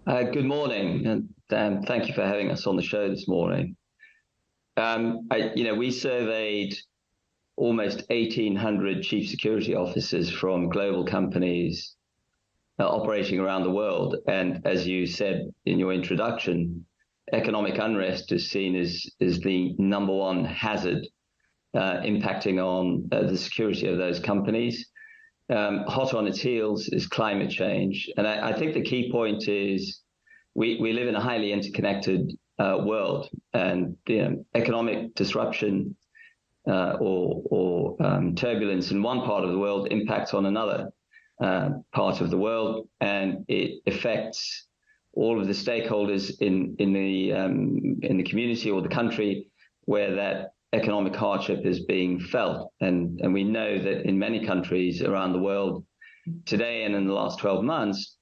Good morning, and thank you for having us on the show this morning. We surveyed almost 1,800 chief security officers from global companies operating around the world. And as you said in your introduction, economic unrest is seen as the number one hazard impacting on the security of those companies. Hot on its heels is climate change. And I think the key point is we live in a highly interconnected world, and economic disruption or turbulence in one part of the world impacts on another part of the world, and it affects all of the stakeholders in the community or the country where that economic hardship is being felt. And we know that in many countries around the world today and in the last 12 months,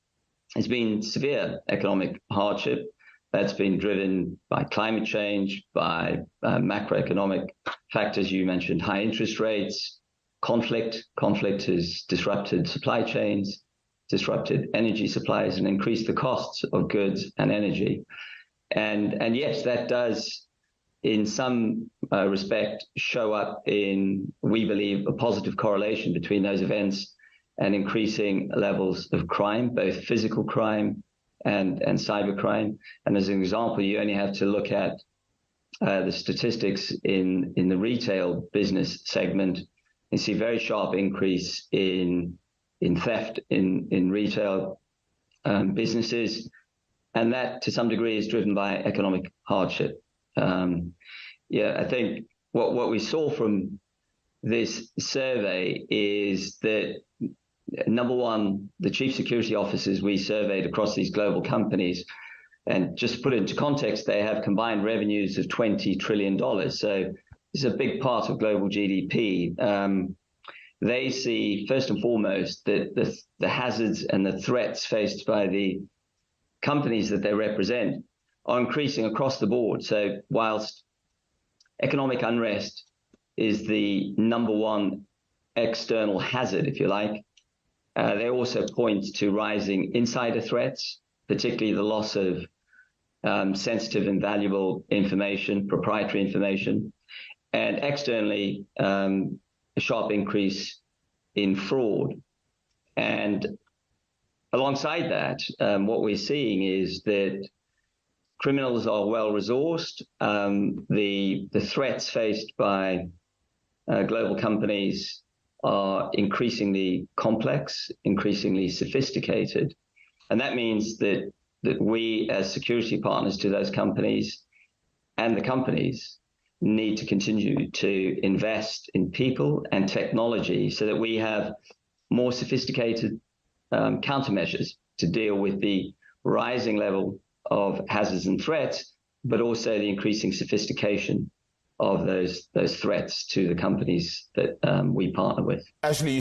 there's been severe economic hardship that's been driven by climate change, by macroeconomic factors. You mentioned high interest rates, conflict. Conflict has disrupted supply chains, disrupted energy supplies, and increased the costs of goods and energy. And yes, that does, in some respect, show up in, we believe, a positive correlation between those events and increasing levels of crime, both physical crime and cyber crime. And as an example, you only have to look at the statistics in the retail business segment and see a very sharp increase in theft in retail businesses. And that, to some degree, is driven by economic hardship. I think what we saw from this survey is that, number one, the chief security officers we surveyed across these global companies, and just to put it into context, they have combined revenues of $20 trillion. So this is a big part of global GDP. They see, first and foremost, that the hazards and the threats faced by the companies that they represent are increasing across the board. So whilst economic unrest is the number one external hazard, if you like, they also point to rising insider threats, particularly the loss of sensitive and valuable information, proprietary information, and externally, a sharp increase in fraud. And alongside that, what we're seeing is that criminals are well-resourced. The threats faced by global companies are increasingly complex, increasingly sophisticated. And that means that we, as security partners to those companies and the companies, need to continue to invest in people and technology so that we have more sophisticated countermeasures to deal with the rising level of hazards and threats, but also the increasing sophistication of those threats to the companies that we partner with. Actually,